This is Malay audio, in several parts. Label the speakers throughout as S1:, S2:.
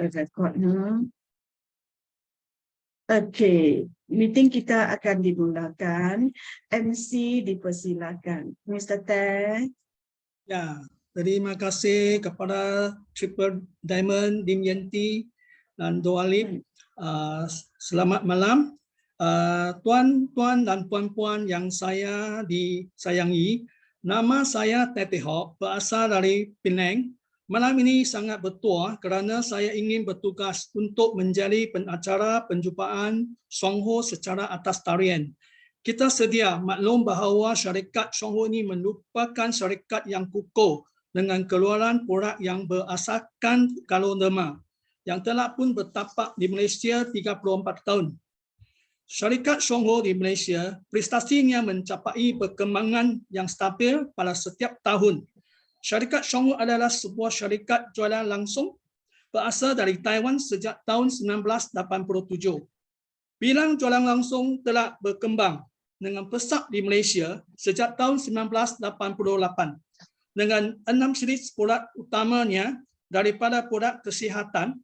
S1: rekodnya. Okey, meeting kita akan dimulakan. MC dipersilakan. Mr. Teh.
S2: Ya, terima kasih kepada Triple Diamond, Dim Yanti dan Doalip. Selamat malam. Tuan-tuan dan puan-puan yang saya disayangi, nama saya Teh Hok, berasal dari Penang. Malam ini sangat bertuah kerana saya ingin bertugas untuk menjadi pengacara penjumpaan Song Ho secara atas tarian. Kita sedia maklum bahawa syarikat Song Ho ini merupakan syarikat yang kukuh dengan keluaran produk yang berasaskan Kaloderma yang telah pun bertapak di Malaysia 34 tahun. Syarikat Song Ho di Malaysia, prestasinya mencapai perkembangan yang stabil pada setiap tahun. Syarikat Song Ho adalah sebuah syarikat jualan langsung berasal dari Taiwan sejak tahun 1987. Bilang jualan langsung telah berkembang dengan pesat di Malaysia sejak tahun 1988 dengan 6 series produk utamanya daripada produk kesihatan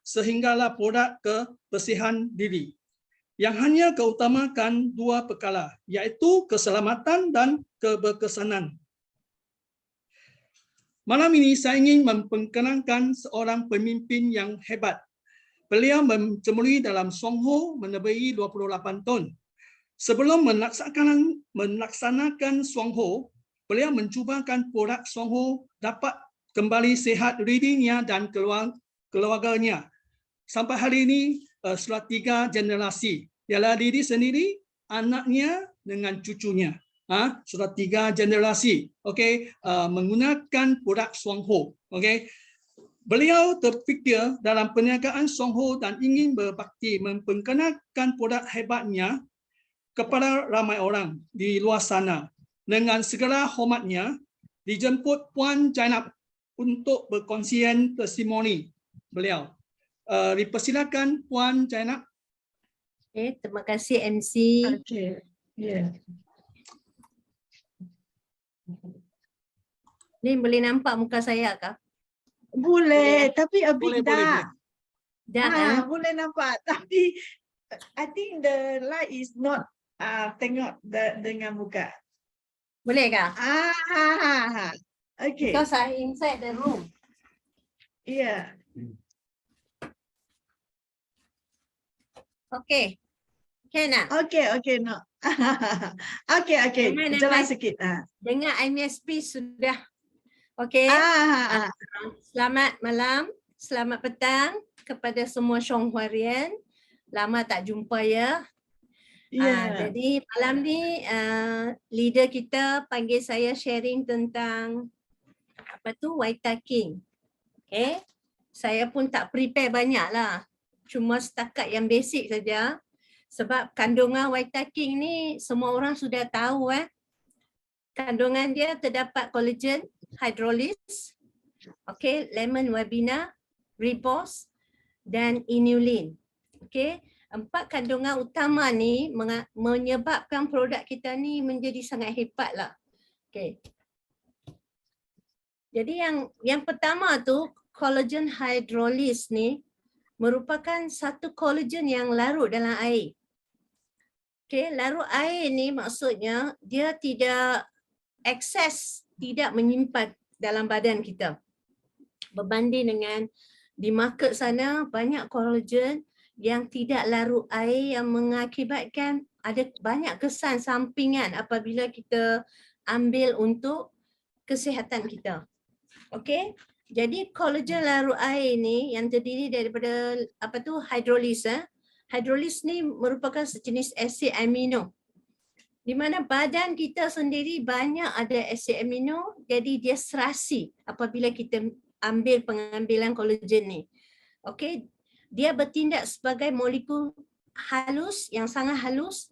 S2: sehinggalah produk kebersihan diri yang hanya keutamakan dua perkara, iaitu keselamatan dan keberkesanan. Malam ini saya ingin memperkenalkan seorang pemimpin yang hebat. Beliau mencemuri dalam Song Ho melebihi 28 tahun. Sebelum melaksanakan Song Ho, beliau mencubakan produk Song Ho dapat kembali sihat dirinya dan keluarganya. Sampai hari ini sudah 3 generasi. Ialah diri sendiri, anaknya dengan cucunya. Sudah 3 generasi. Okey, menggunakan produk Song Ho. Okey. Beliau terfikir dalam perniagaan Song Ho dan ingin berbakti memperkenalkan produk hebatnya kepada ramai orang di luar sana. Dengan segala hormatnya, dijemput Puan Zainab untuk berkongsian testimoni beliau. Dipersilakan Puan Zainab.
S3: Okay, terima kasih MC.
S1: Okey. Ya.
S3: Ni boleh nampak muka saya kah?
S1: Boleh, tapi a bit
S2: Boleh, boleh.
S3: Dah.
S1: boleh nampak, tapi I think the light is not tengok dengan muka.
S3: Boleh kah?
S1: Okay.
S3: Because I inside the room.
S1: Yeah.
S3: Okay. Can tak?
S1: Okay, no. Okay. Jelas sikit.
S3: Dengar MSP sudah. Okay. Selamat malam, selamat petang kepada semua Song Huarian. Lama tak jumpa ya. Jadi malam ni leader kita panggil saya sharing tentang Waitakking. Okay. Saya pun tak prepare banyak lah. Cuma setakat yang basic saja. Sebab kandungan Waitakking ni semua orang sudah tahu Kandungan dia terdapat collagen, hydrolysis, lemon verbena, ribose dan inulin. Okay. 4 kandungan utama ni menyebabkan produk kita ni menjadi sangat hebat lah. Okay. Jadi yang pertama tu collagen hydrolysis ni merupakan satu collagen yang larut dalam air. Okay, larut air ni maksudnya dia tidak tidak menyimpan dalam badan kita. Berbanding dengan di market sana banyak collagen yang tidak larut air yang mengakibatkan ada banyak kesan sampingan apabila kita ambil untuk kesihatan kita. Okey, jadi collagen larut air ni yang terdiri daripada hydrolysis. Hydrolysis ni merupakan sejenis asid amino. Di mana badan kita sendiri banyak ada asid amino, jadi dia serasi apabila kita ambil pengambilan collagen ni. Okey, dia bertindak sebagai molekul halus yang sangat halus.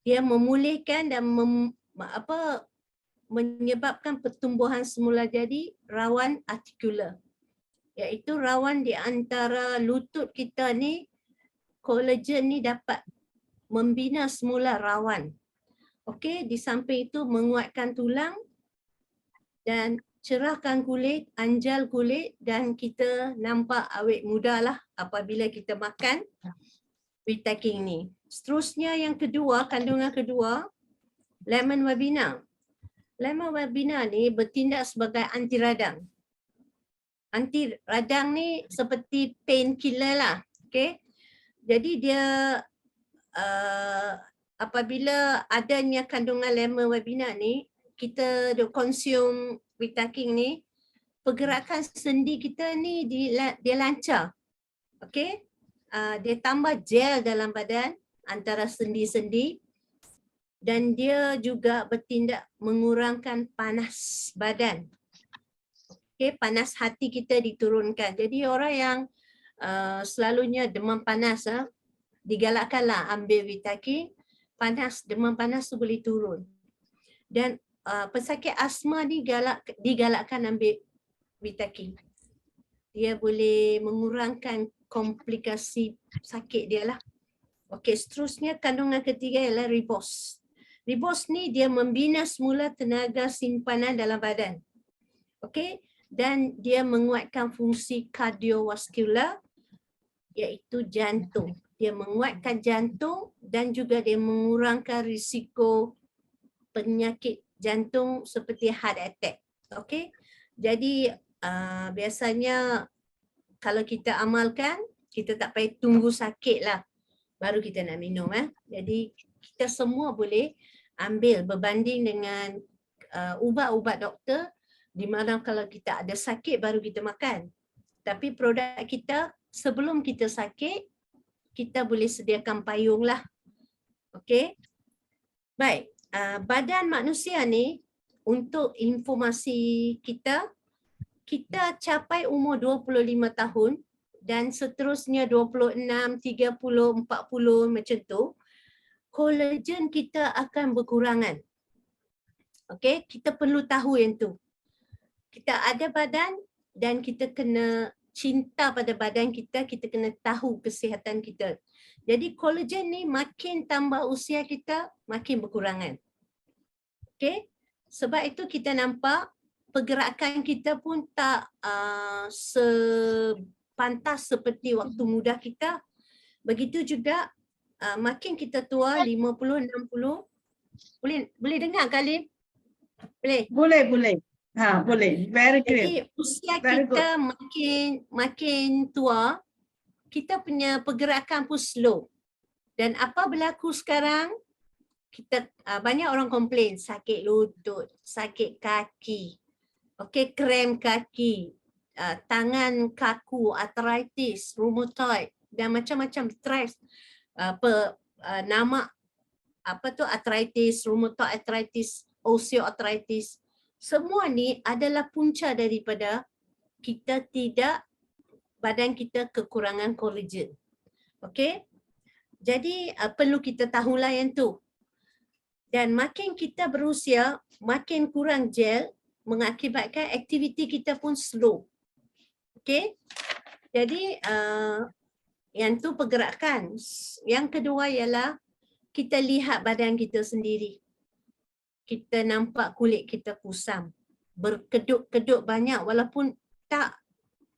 S3: Dia memulihkan dan menyebabkan pertumbuhan semula jadi rawan artikular. Iaitu rawan di antara lutut kita ni, collagen ni dapat membina semula rawan. Okey, di samping itu menguatkan tulang dan cerahkan kulit, anjal kulit dan kita nampak awet muda lah apabila kita makan Witaking ni. Seterusnya yang kedua, kandungan kedua, lemon verbena. Lemon verbena ni bertindak sebagai anti radang. Anti radang ni seperti painkiller lah. Okay. Jadi dia apabila adanya kandungan lemon verbena ni, kita consume Witaking ni, pergerakan sendi kita ni dia lancar. Okay. Dia tambah gel dalam badan antara sendi-sendi dan dia juga bertindak mengurangkan panas badan. Okay, panas hati kita diturunkan. Jadi orang yang selalunya demam panas, digalakkanlah ambil Witaking. Demam panas tu boleh turun. Dan pesakit asma ni digalakkan ambil Witaking. Dia boleh mengurangkan komplikasi sakit dia lah. Okey, seterusnya kandungan ketiga ialah ribos. Ribos ni dia membina semula tenaga simpanan dalam badan. Okey, dan dia menguatkan fungsi kardiovaskular iaitu jantung. Dia menguatkan jantung dan juga dia mengurangkan risiko penyakit jantung seperti heart attack. Okey. Jadi biasanya kalau kita amalkan, kita tak payah tunggu sakit lah baru kita nak minum. Jadi kita semua boleh ambil berbanding dengan ubat-ubat doktor, di mana kalau kita ada sakit baru kita makan. Tapi produk kita sebelum kita sakit, kita boleh sediakan payung lah. Okey. Baik, badan manusia ni untuk informasi kita capai umur 25 tahun dan seterusnya 26, 30, 40 macam tu, kolagen kita akan berkurangan. Okey, kita perlu tahu yang tu. Kita ada badan dan kita kena cinta pada badan kita, kita kena tahu kesihatan kita. Jadi kolagen ni makin tambah usia kita, makin berkurangan. Okey, sebab itu kita nampak pergerakan kita pun tak sepantas seperti waktu muda kita. Begitu juga makin kita tua, 50, 60. Boleh dengar kali? Boleh?
S1: Boleh. Boleh. Very
S3: Jadi
S1: clear.
S3: usia
S1: Very
S3: kita makin tua, kita punya pergerakan pun slow. Dan apa berlaku sekarang? Kita banyak orang komplain sakit lutut, sakit kaki. Okey, krem kaki, tangan kaku, arthritis, rheumatoid dan macam-macam stress. Nama apa tu arthritis, rheumatoid arthritis, osteoarthritis. Semua ni adalah punca daripada badan kita kekurangan kolagen. Okey? Jadi perlu kita tahulah yang tu. Dan makin kita berusia, makin kurang gel, mengakibatkan aktiviti kita pun slow. Okey? Jadi yang tu pergerakan. Yang kedua ialah kita lihat badan kita sendiri. Kita nampak kulit kita kusam, berkedut-kedut banyak walaupun tak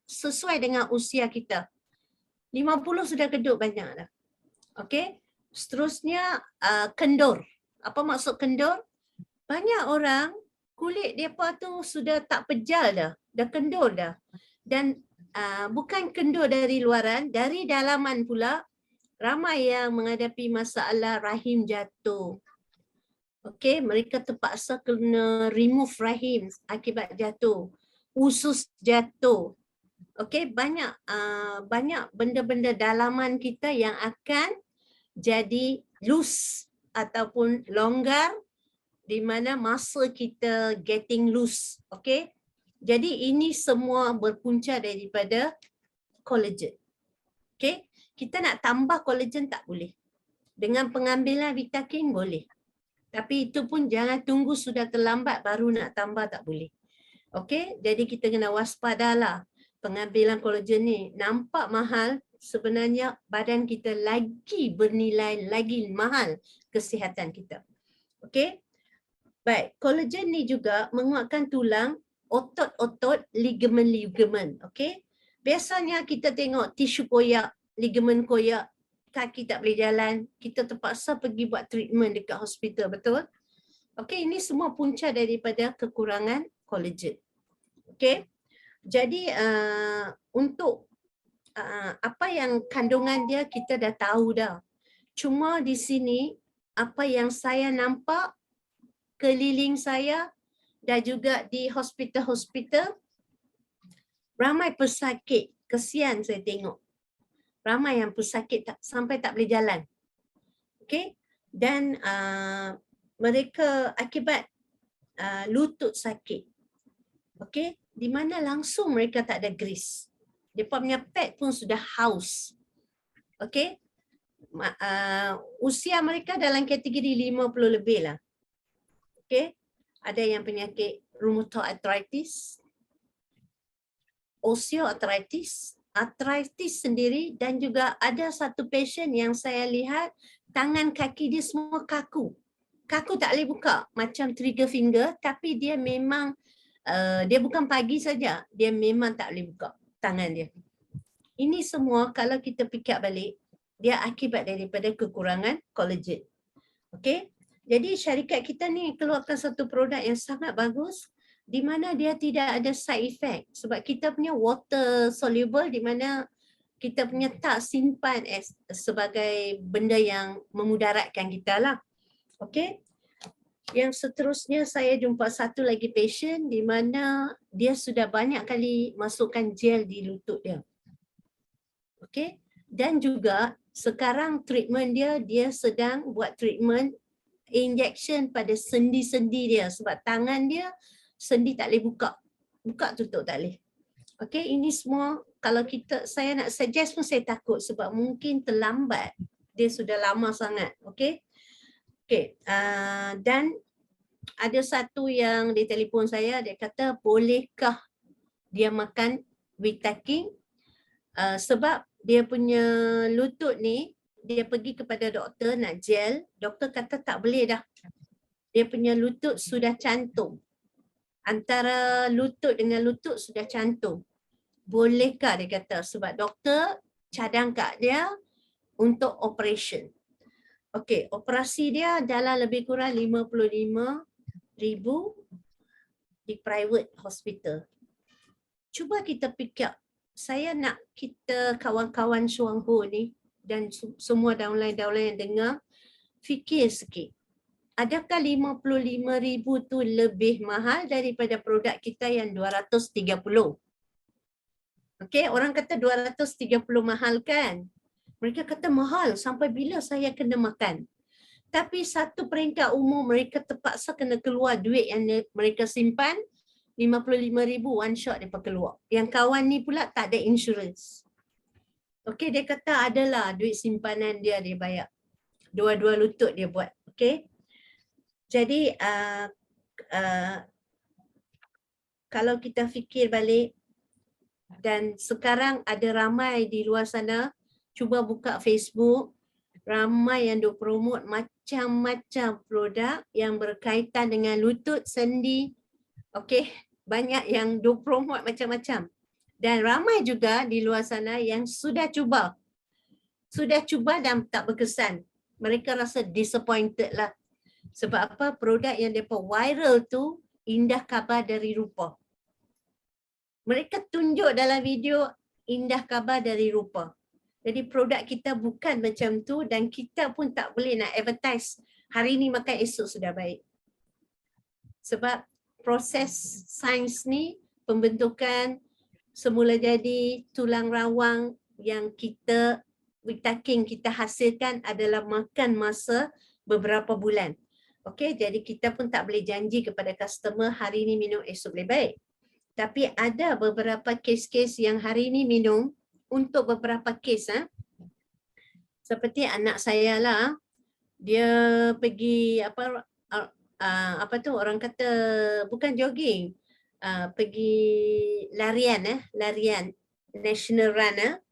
S3: sesuai dengan usia kita. 50 sudah kedut banyak dah. Okey? Seterusnya kendur. Apa maksud kendur? Banyak orang kulit depa tu sudah tak pejal dah kendur dah. Dan bukan kendur dari luaran, dari dalaman pula ramai yang menghadapi masalah rahim jatuh. Okey, mereka terpaksa kena remove rahim akibat jatuh. Usus jatuh. Okey, banyak benda-benda dalaman kita yang akan jadi loose ataupun longgar di mana masa kita getting loose. Okey. Jadi ini semua berpunca daripada kolagen. Okey. Kita nak tambah kolagen tak boleh. Dengan pengambilan Witaking boleh. Tapi itu pun jangan tunggu sudah terlambat baru nak tambah, tak boleh. Okey. Jadi kita kena waspadalah pengambilan kolagen ni. Nampak mahal, sebenarnya badan kita lagi bernilai, lagi mahal kesihatan kita. Okey. Baik, kolagen ni juga menguatkan tulang otot-otot, ligamen-ligamen. Okay. Biasanya kita tengok tisu koyak, ligamen koyak, kaki tak boleh jalan, kita terpaksa pergi buat treatment dekat hospital, betul? Okay, ini semua punca daripada kekurangan kolagen. Okay. Jadi untuk apa yang kandungan dia kita dah tahu dah. Cuma di sini apa yang saya nampak keliling saya dan juga di hospital-hospital, ramai pesakit, kesian saya tengok. Ramai yang pesakit sampai tak boleh jalan. Okay. Dan mereka akibat lutut sakit. Okay. Di mana langsung mereka tak ada grease. Mereka punya pad pun sudah haus. Okay. Usia mereka dalam kategori 50 lebih lah. Okay. Ada yang penyakit rheumatoid arthritis, osteoarthritis, arthritis sendiri, dan juga ada satu pasien yang saya lihat tangan kaki dia semua kaku. Kaku tak boleh buka macam trigger finger, tapi dia memang dia bukan pagi saja, dia memang tak boleh buka tangan dia. Ini semua kalau kita fikir balik, dia akibat daripada kekurangan kolagen. Okey. Jadi syarikat kita ni keluarkan satu produk yang sangat bagus di mana dia tidak ada side effect sebab kita punya water soluble di mana kita punya tak simpan sebagai benda yang memudaratkan kita lah. Okey. Yang seterusnya saya jumpa satu lagi pasien di mana dia sudah banyak kali masukkan gel di lutut dia. Okey. Dan juga sekarang treatment dia sedang buat treatment injection pada sendi-sendi dia sebab tangan dia sendi tak boleh buka. Buka tutup tak boleh. Okey, ini semua kalau saya nak suggest pun saya takut sebab mungkin terlambat. Dia sudah lama sangat. Okey. Okey, dan ada satu yang dia telefon saya, dia kata bolehkah dia makan Vitaking sebab dia punya lutut ni dia pergi kepada doktor nak gel, doktor kata tak boleh dah. Dia punya lutut sudah cantum. Antara lutut dengan lutut sudah cantum. Bolehkah dia kata sebab doktor cadang kat dia untuk operation. Okey, operasi dia dalam lebih kurang 55,000 di private hospital. Cuba kita fikir, saya nak kita kawan-kawan Suangho ni dan semua downline-downline yang dengar, fikir sikit. Adakah 55,000 tu lebih mahal daripada produk kita yang 230? Okey, orang kata 230 mahal kan? Mereka kata mahal, sampai bila saya kena makan? Tapi satu peringkat umum mereka terpaksa kena keluar duit yang mereka simpan, 55,000 one shot mereka keluar. Yang kawan ni pula tak ada insurance. Okey, dia kata adalah duit simpanan dia bayar. Dua-dua lutut dia buat. Okey. Jadi kalau kita fikir balik dan sekarang ada ramai di luar sana, cuba buka Facebook, ramai yang duk promote macam-macam produk yang berkaitan dengan lutut, sendi. Okey, banyak yang duk promote macam-macam. Dan ramai juga di luar sana yang sudah cuba dan tak berkesan. Mereka rasa disappointed lah. Sebab apa? Produk yang mereka viral tu indah khabar dari rupa. Mereka tunjuk dalam video indah khabar dari rupa. Jadi produk kita bukan macam tu dan kita pun tak boleh nak advertise hari ni makan esok sudah baik. Sebab proses sains ni, pembentukan semula jadi tulang rawang yang Vitaking kita hasilkan adalah makan masa beberapa bulan. Okey, jadi kita pun tak boleh janji kepada customer hari ni minum esok boleh baik. Tapi ada beberapa kes-kes yang hari ni minum untuk beberapa kes. Seperti anak saya lah, dia pergi apa tu orang kata bukan jogging, pergi larian national run.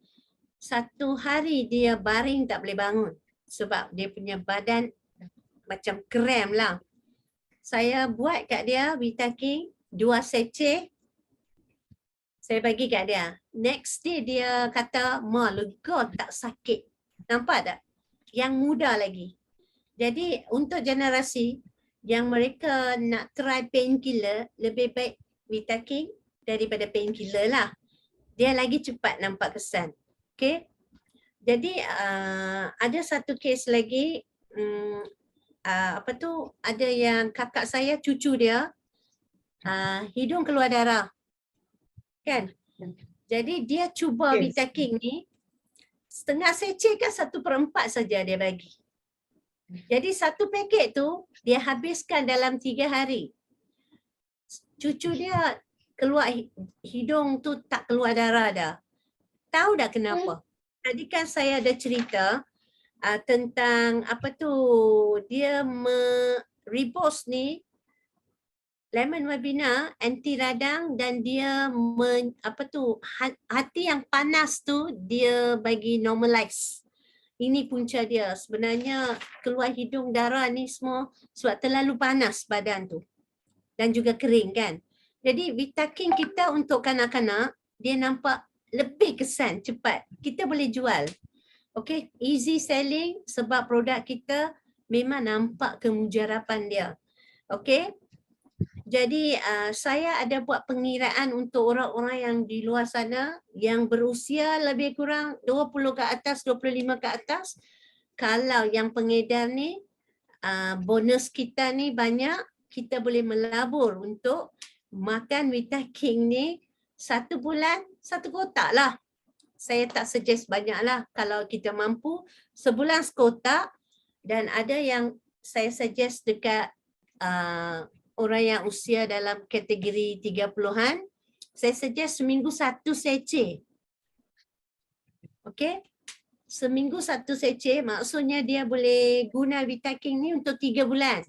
S3: Satu hari dia baring tak boleh bangun sebab dia punya badan macam krem lah. Saya buat kat dia Vitaking, 2 sachet saya bagi kat dia. Next day dia kata, "Ma, lega tak sakit." Nampak tak? Yang muda lagi. Jadi untuk generasi yang mereka nak try painkiller, lebih baik Vitaking daripada painkiller lah. Dia lagi cepat nampak kesan. Okay. Jadi ada satu kes lagi, ada yang kakak saya, cucu dia, hidung keluar darah. Kan? Jadi dia cuba
S1: Yes.
S3: Vitaking ni, setengah secet kan 1/4 saja dia bagi. Jadi satu paket tu dia habiskan dalam 3 hari. Cucu dia keluar hidung tu tak keluar darah dah. Tahu dah kenapa? Tadi kan saya ada cerita tentang dia repost ni lemon webina anti radang dan dia hati yang panas tu dia bagi normalize. Ini punca dia. Sebenarnya keluar hidung darah ni semua sebab terlalu panas badan tu. Dan juga kering kan. Jadi Vitaking kita untuk kanak-kanak dia nampak lebih kesan cepat. Kita boleh jual. Okay, easy selling sebab produk kita memang nampak kemujarapan dia. Okay. Jadi saya ada buat pengiraan untuk orang-orang yang di luar sana yang berusia lebih kurang 20 ke atas, 25 ke atas. Kalau yang pengedar ni, bonus kita ni banyak, kita boleh melabur untuk makan Vitaking ni 1 bulan 1 kotak lah. Saya tak suggest banyak lah. Kalau kita mampu, sebulan sekotak dan ada yang saya suggest dekat orang yang usia dalam kategori 30-an, saya suggest seminggu 1 sachet. Okay? Seminggu 1 sachet, maksudnya dia boleh guna Vitaking ni untuk 3 bulan.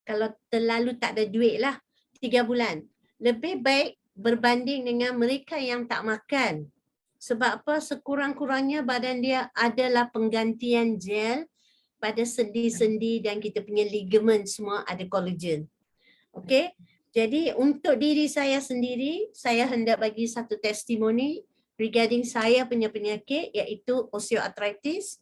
S3: Kalau terlalu tak ada duit lah, 3 bulan. Lebih baik berbanding dengan mereka yang tak makan. Sebab apa? Sekurang-kurangnya badan dia adalah penggantian gel pada sendi-sendi dan kita punya ligament semua ada collagen. Okay? Jadi untuk diri saya sendiri, saya hendak bagi satu testimoni regarding saya punya penyakit iaitu osteoarthritis.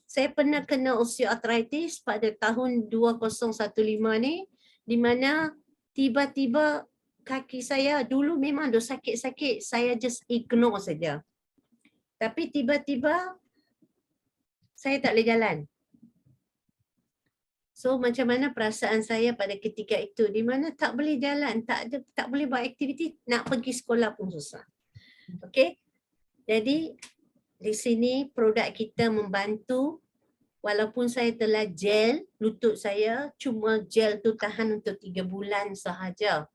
S3: Saya pernah kena osteoarthritis pada tahun 2015 ni, di mana tiba-tiba kaki saya dulu memang dah sakit-sakit, saya just ignore saja. Tapi tiba-tiba saya tak boleh jalan. So macam mana perasaan saya pada ketika itu, di mana tak boleh jalan, tak boleh buat aktiviti, nak pergi sekolah pun susah. Okay? Jadi di sini produk kita membantu. Walaupun saya telah gel lutut saya, cuma gel tu tahan untuk 3 bulan sahaja.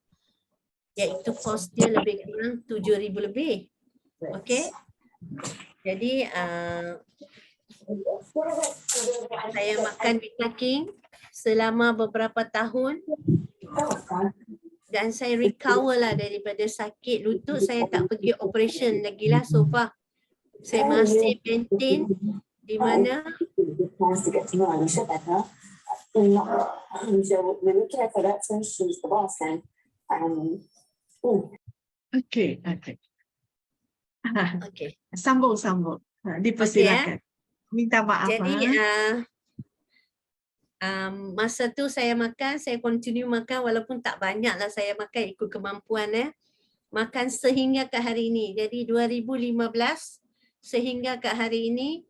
S3: Iaitu kos dia lebih kurang 7,000 lebih. Okay? Jadi saya makan Vitaking selama beberapa tahun dan saya recover lah daripada sakit lutut. Saya tak pergi operation lagi lah so far. Saya masih maintain di mana
S4: Nice to get to know Alicia better. Alicia really care for that, so she's the boss then.
S1: Okay.
S3: okay.
S1: Sambung. Dipersilakan. Minta maaf.
S3: Jadi masa tu saya makan, saya continue makan walaupun tak banyak lah saya makan ikut kemampuan makan sehingga ke hari ini. Jadi 2015 sehingga ke hari ini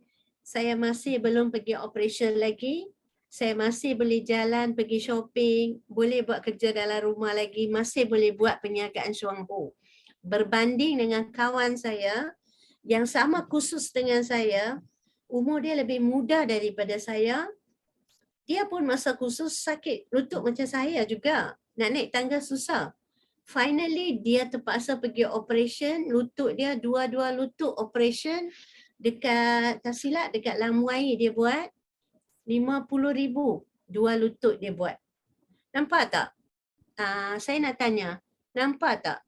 S3: saya masih belum pergi operation lagi. Saya masih boleh jalan, pergi shopping, boleh buat kerja dalam rumah lagi, masih boleh buat perniagaan Shuanghu. Berbanding dengan kawan saya yang sama khusus dengan saya, umur dia lebih muda daripada saya, dia pun masa khusus sakit lutut macam saya juga. Nak naik tangga susah. Finally dia terpaksa pergi operation, lutut dia dua-dua lutut operation dekat tak silap dekat Lamuai dia buat 50,000 dua lutut dia buat. Nampak tak? Saya nak tanya, nampak tak?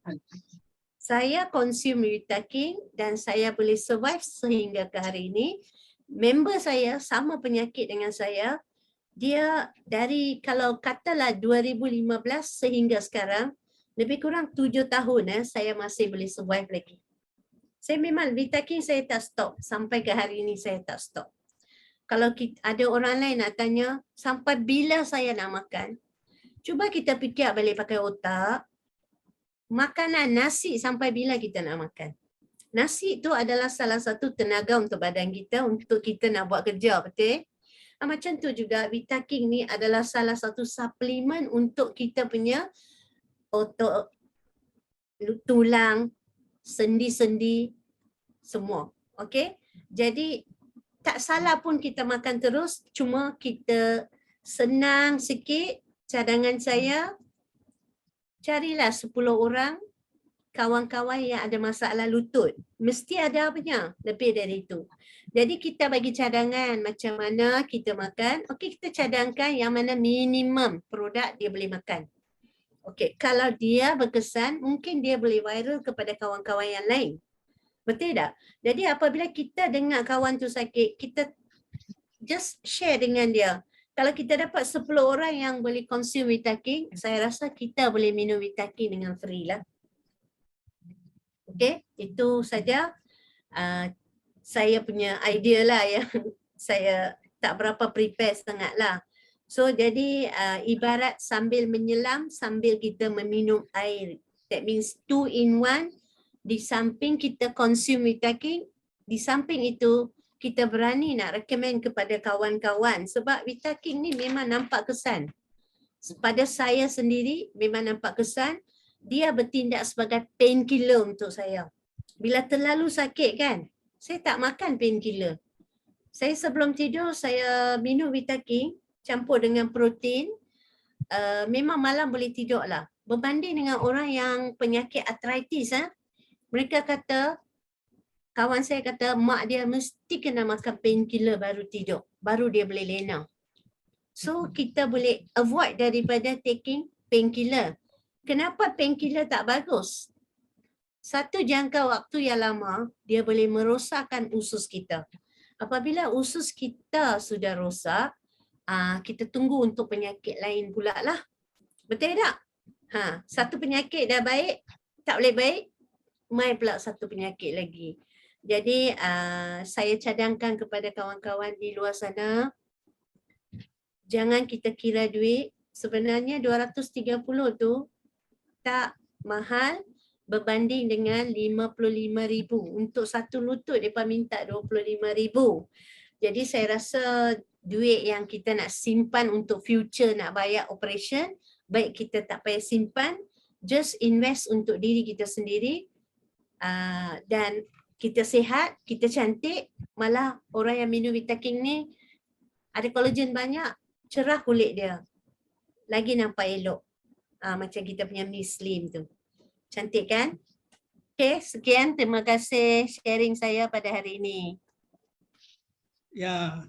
S3: Saya consume Vitaking dan saya boleh survive sehingga ke hari ini. Member saya sama penyakit dengan saya dia dari kalau katalah 2015 sehingga sekarang lebih kurang 7 tahun saya masih boleh survive lagi. Saya memang Vitakin saya tak stop sampai ke hari ini saya tak stop. Kalau ada orang lain nak tanya sampai bila saya nak makan, cuba kita fikir balik pakai otak. Makanan nasi sampai bila kita nak makan? Nasi itu adalah salah satu tenaga untuk badan kita untuk kita nak buat kerja, betul? Macam tu juga Vitakin ni adalah salah satu suplemen untuk kita punya otot, tulang, sendi-sendi semua. Okey? Jadi tak salah pun kita makan terus, cuma kita senang sikit. Cadangan saya, carilah 10 orang kawan-kawan yang ada masalah lutut. Mesti ada apanya lebih dari itu. Jadi kita bagi cadangan macam mana kita makan. Okey, kita cadangkan yang mana minimum produk dia boleh makan. Okey, kalau dia berkesan, mungkin dia boleh viral kepada kawan-kawan yang lain. Betul tak? Jadi apabila kita dengar kawan tu sakit, kita just share dengan dia. Kalau kita dapat 10 orang yang boleh consume Vitakin, saya rasa kita boleh minum Vitakin dengan free lah. Okey, itu saja saya punya idea lah yang saya tak berapa prepare sangat lah. So jadi ibarat sambil menyelam, sambil kita meminum air. That means 2 in 1. Di samping kita consume Vitakin, di samping itu kita berani nak recommend kepada kawan-kawan sebab Vitakin ni memang nampak kesan. Pada saya sendiri memang nampak kesan. Dia bertindak sebagai painkiller untuk saya. Bila terlalu sakit kan, saya tak makan painkiller. Saya sebelum tidur, saya minum Vitakin campur dengan protein. Memang malam boleh tidur lah. Berbanding dengan orang yang penyakit arthritis, mereka kata, kawan saya kata, mak dia mesti kena makan painkiller baru tidur. Baru dia boleh lena. So, kita boleh avoid daripada taking painkiller. Kenapa painkiller tak bagus? Satu jangka waktu yang lama, dia boleh merosakkan usus kita. Apabila usus kita sudah rosak, kita tunggu untuk penyakit lain pula lah. Betul tak? Satu penyakit dah baik, tak boleh baik, mai pula satu penyakit lagi. Jadi saya cadangkan kepada kawan-kawan di luar sana, jangan kita kira duit. Sebenarnya 230 tu tak mahal berbanding dengan 55,000. Untuk satu lutut mereka minta 25,000. Jadi saya rasa duit yang kita nak simpan untuk future nak bayar operation, baik kita tak payah simpan, just invest untuk diri kita sendiri dan kita sihat, kita cantik, malah orang yang minum Vitakin ni ada kolagen banyak, cerah kulit dia. Lagi nampak elok. Macam kita punya Miss Slim tu. Cantik kan? Okay, sekian. Terima kasih sharing saya pada hari ini.
S2: Ya,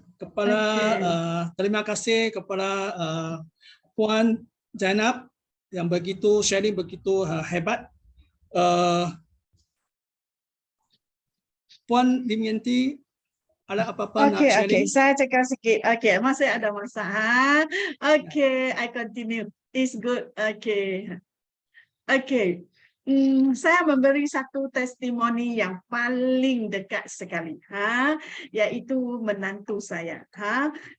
S2: terima kasih kepada Puan Zainab yang begitu sharing begitu hebat. Puan Dimyanti, ada apa-apa nak sharing?
S1: Okay, saya cakap sikit. Okay, masih ada masa. Okay, I continue. It's good. Okay. Saya memberi satu testimoni yang paling dekat sekali, iaitu menantu saya.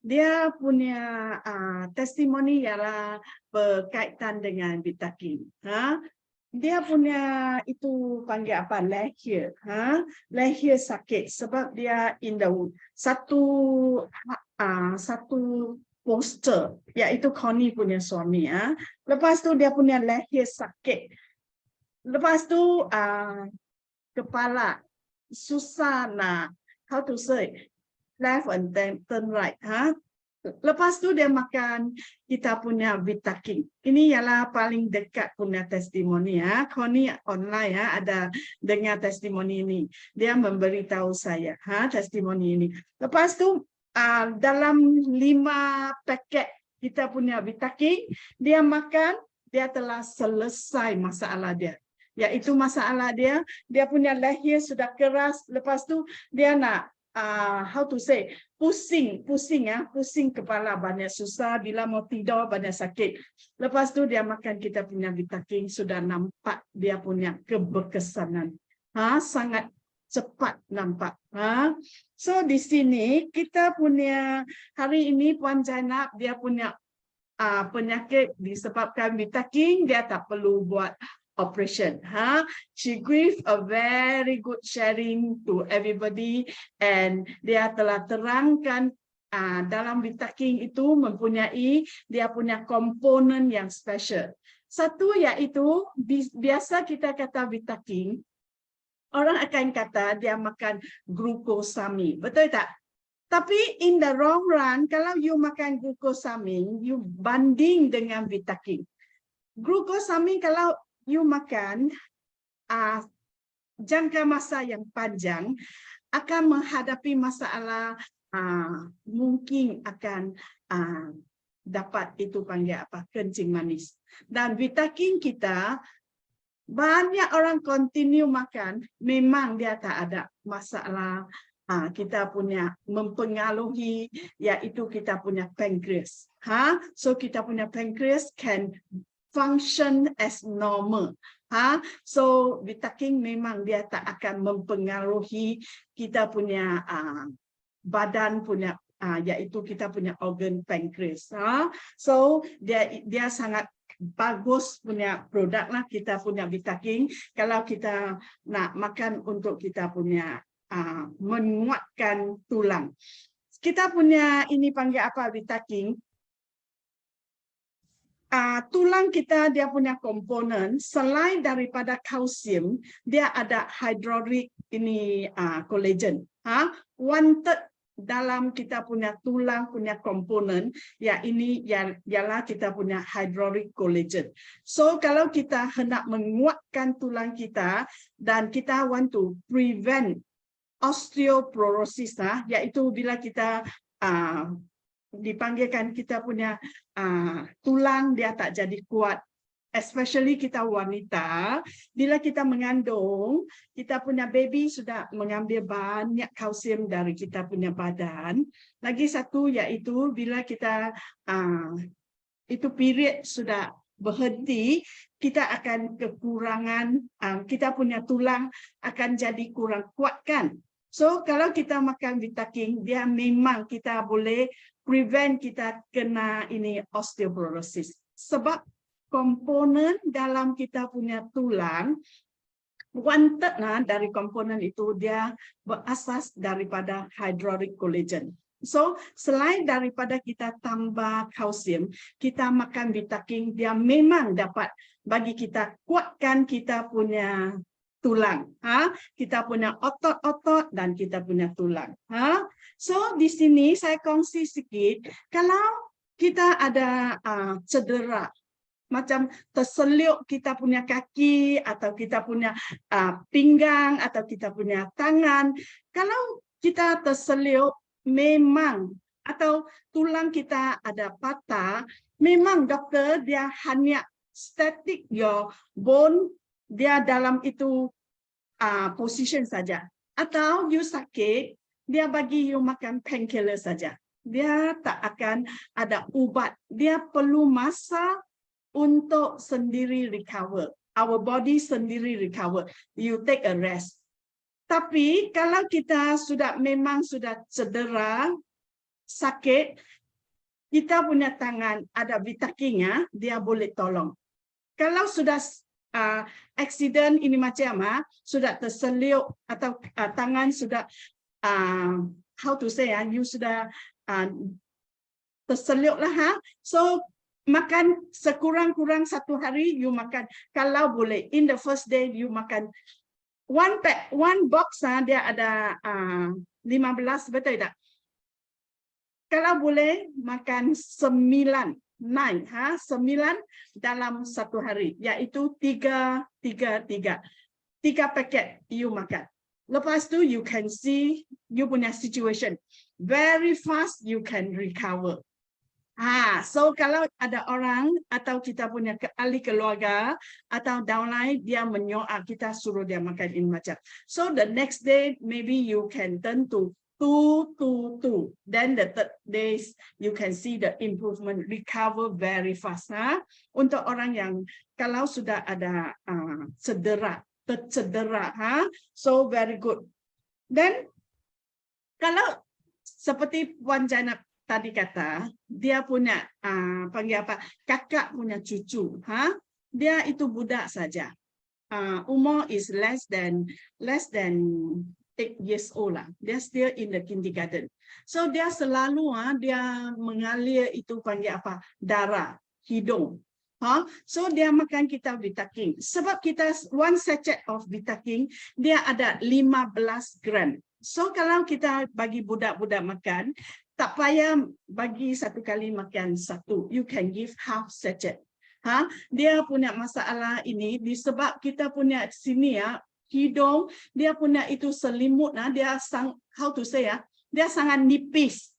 S1: Dia punya testimoni ialah berkaitan dengan Vitakin. Dia punya itu panggil apa, leher, leher sakit sebab dia in the satu poster, iaitu Connie punya suami. Lepas tu dia punya leher sakit. Lepas tu kepala susah nak, how to say, left and turn right. Lepas tu dia makan kita punya Vitakin. Ini ialah paling dekat punya testimoni. Connie online ada dengar testimoni ini. Dia memberitahu saya testimoni ini. Lepas tu dalam 5 paket kita punya Vitakin, dia makan, dia telah selesai masalah dia. Iaitu masalah dia punya leher sudah keras. Lepas tu dia nak how to say, pusing kepala, banyak susah, bila mau tidur banyak sakit. Lepas tu dia makan kita punya Vitaking, sudah nampak dia punya keberkesanan. Sangat cepat nampak. So di sini kita punya hari ini Puan Zainab dia punya penyakit disebabkan Vitaking, dia tak perlu buat operation. She give a very good sharing to everybody, and dia telah terangkan dalam Vitaking itu mempunyai dia punya komponen yang special. Satu iaitu biasa kita kata Vitaking, orang akan kata dia makan glukosamin, betul tak? Tapi in the long run, kalau you makan glukosamin, you banding dengan Vitaking. Glukosamin kalau you makan jangka masa yang panjang akan menghadapi masalah mungkin akan dapat itu panggil apa, kencing manis. Dan Vitaking kita banyak orang continue makan, memang dia tak ada masalah. Kita punya mempengaruhi yaitu kita punya pancreas. So kita punya pancreas can function as normal. So Vitaking memang dia tak akan mempengaruhi kita punya badan punya yaitu kita punya organ pancreas. So dia sangat bagus punya produk lah, kita punya Vitaking kalau kita nak makan untuk kita punya menguatkan tulang. Kita punya ini panggil apa Vitaking? Tulang kita dia punya komponen selain daripada kalsium, dia ada hydrolic ini collagen. 1/3 dalam kita punya tulang punya komponen ini ialah kita punya hydrolic collagen. So kalau kita hendak menguatkan tulang kita dan kita want to prevent osteoporosis, yaitu bila kita dipanggilkan kita punya tulang dia tak jadi kuat, especially kita wanita, bila kita mengandung, kita punya baby sudah mengambil banyak kalsium dari kita punya badan. Lagi satu yaitu bila kita itu period sudah berhenti, kita akan kekurangan, kita punya tulang akan jadi kurang kuat kan. So kalau kita makan Vitaking, dia memang kita boleh prevent kita kena ini osteoporosis. Sebab komponen dalam kita punya tulang, 1/3 dari komponen itu dia berasas daripada hydrolic collagen. So selain daripada kita tambah kalsium, kita makan Vitaking, dia memang dapat bagi kita kuatkan kita punya tulang, kita punya otot-otot dan kita punya tulang. So di sini saya kongsi sedikit, kalau kita ada cedera, macam terseluk kita punya kaki atau kita punya pinggang atau kita punya tangan, kalau kita terseluk memang atau tulang kita ada patah, memang doktor dia hanya static your bone, dia dalam itu position saja. Atau you sakit, dia bagi you makan painkiller saja. Dia tak akan ada ubat. Dia perlu masa untuk sendiri recover. Our body sendiri recover. You take a rest. Tapi kalau kita memang sudah cedera, sakit, kita punya tangan ada Vitaking, dia boleh tolong. Kalau sudah accident ini macam sudah terseluk atau tangan sudah how to say you sudah terseluk lah, so makan sekurang-kurang 1 hari you makan, kalau boleh in the first day you makan one box, dia ada 15, betul tak? Kalau boleh makan 9 dalam 1 hari, yaitu 3 paket you makan. Lepas tu you can see you punya situation very fast, you can recover. So kalau ada orang atau kita punya ahli keluarga atau downline, dia menyoal kita suruh dia makan ini macam. So the next day maybe you can turn to 2. Then the third days you can see the improvement, recover very fast. Untuk orang yang kalau sudah ada tercedera, so very good. Then kalau seperti Puan Zainab tadi kata, dia punya panggil apa? Kakak punya cucu, dia itu budak saja. Umur is less than 8 years old lah. Dia still in the kindergarten. So dia selalu dia mengalir itu panggil apa? Darah, hidung. So dia makan kita Vitaking. Sebab kita one sachet of Vitaking dia ada 15 gram. So kalau kita bagi budak-budak makan, tak payah bagi satu kali makan satu. You can give half sachet. Dia punya masalah ini disebab kita punya sini hidung dia punya itu selimut dia how to say dia sangat nipis.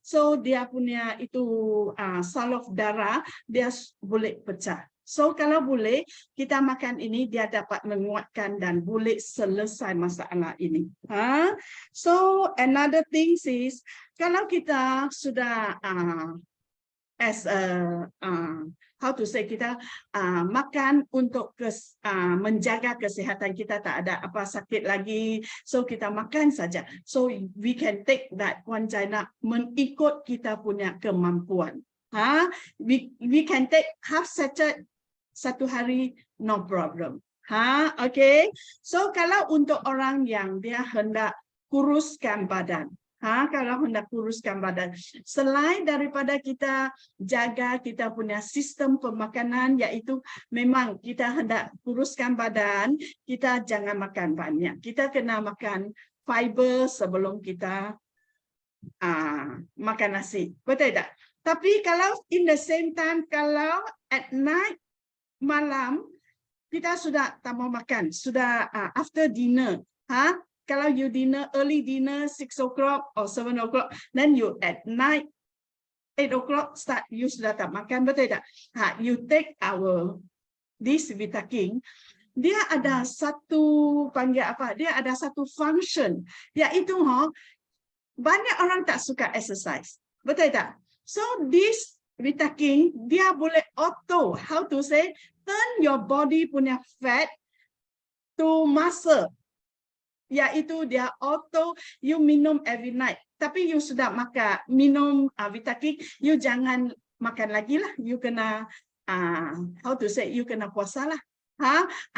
S1: So dia punya itu salur darah dia boleh pecah. So kalau boleh kita makan ini dia dapat menguatkan dan boleh selesai masalah ini. So another thing is kalau kita sudah as a how to say kita makan untuk menjaga kesihatan kita, tak ada apa sakit lagi, so kita makan saja. So we can take that Puan Zainab mengikut kita punya kemampuan. We can take half sachet satu hari, no problem. Okay. So kalau untuk orang yang dia hendak kuruskan badan, kalau hendak kuruskan badan, selain daripada kita jaga kita punya sistem pemakanan, iaitu memang kita hendak kuruskan badan, kita jangan makan banyak. Kita kena makan fiber sebelum kita makan nasi. Betul tak? Tapi kalau in the same time, kalau at night, malam, kita sudah tak mau makan, sudah after dinner, kalau you dinner, early dinner, 6 o'clock or 7 o'clock, then you at night, 8 o'clock start, you sudah tak makan, betul tak? You take this Vitaking, dia ada satu, panggil apa, dia ada satu function, iaitu banyak orang tak suka exercise, betul tak? So this Vitaking, dia boleh auto, how to say, turn your body punya fat to muscle. Iaitu dia auto, you minum every night. Tapi you sudah minum Vitaking, you jangan makan lagi lah. You kena, how to say, you kena puasa lah.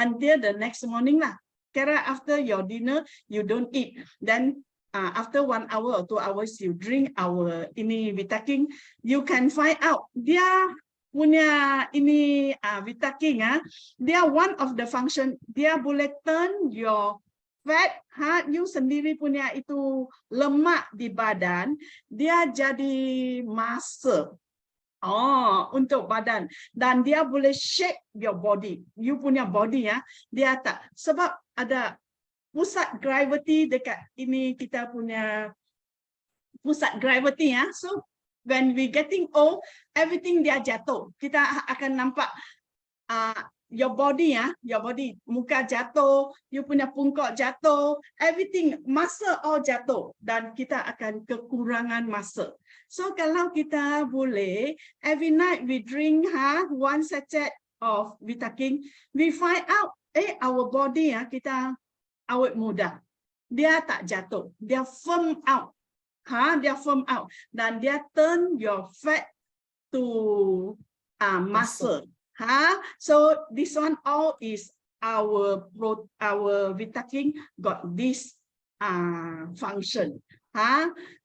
S1: Until the next morning lah. Kira after your dinner, you don't eat. Then after 1 hour or 2 hours, you drink our ini Vitaking. You can find out, dia punya ini Vitaking, dia one of the function, dia boleh turn your fat, you sendiri punya itu lemak di badan, dia jadi muscle. Untuk badan. Dan dia boleh shape your body. You punya body dia tak. Sebab ada pusat gravity dekat ini kita punya pusat gravity So when we getting old, everything dia jatuh. Kita akan nampak your body, your body, muka jatuh, you punya pungkok jatuh, everything, muscle all jatuh, dan kita akan kekurangan muscle. So kalau kita boleh, every night we drink 1 sachet of Vitaking, we find out, our body kita awet muda, dia tak jatuh, dia firm out, dia firm out, dan dia turn your fat to muscle. So this one all is our Vitaking got this function.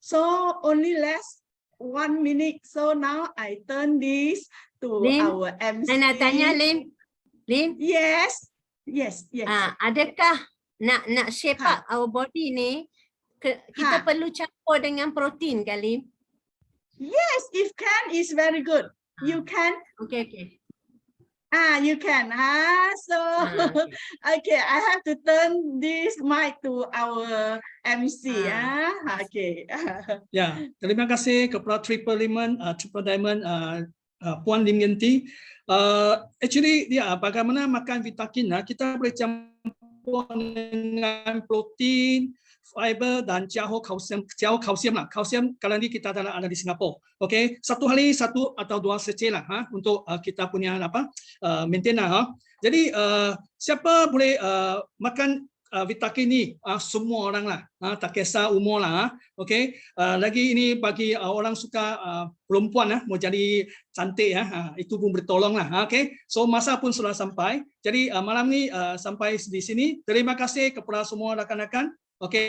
S1: So only less 1 minute. So now I turn this to
S3: Lim,
S1: our MC.
S3: saya nak tanya Lim.
S1: Yes.
S3: Adakah nak shape up our body ni, kita perlu campur dengan protein kan Lim?
S1: Yes, if can is very good. You can.
S3: Okay.
S1: You can. So okay, I have to turn this mic to our MC. Okay.
S2: Ya, terima kasih kepada Triple Diamond, Puan Lim Yanti. Actually, bagaimana makan Vitaking, kita boleh campur dengan protein, fiber dan jauh kalsium lah. Kalsium kali ini kita ada di Singapura. Okey, satu hari 1 atau 2 seceh lah untuk kita punya maintain lah. Jadi siapa boleh makan vitamin ni, semua orang lah, tak kisah umur lah. Okey, lagi ini bagi orang suka perempuan mau jadi cantik itu pun bertolong lah. Okey, so masa pun sudah sampai. Jadi malam ni sampai di sini. Terima kasih kepada semua rakan-rakan. Okey.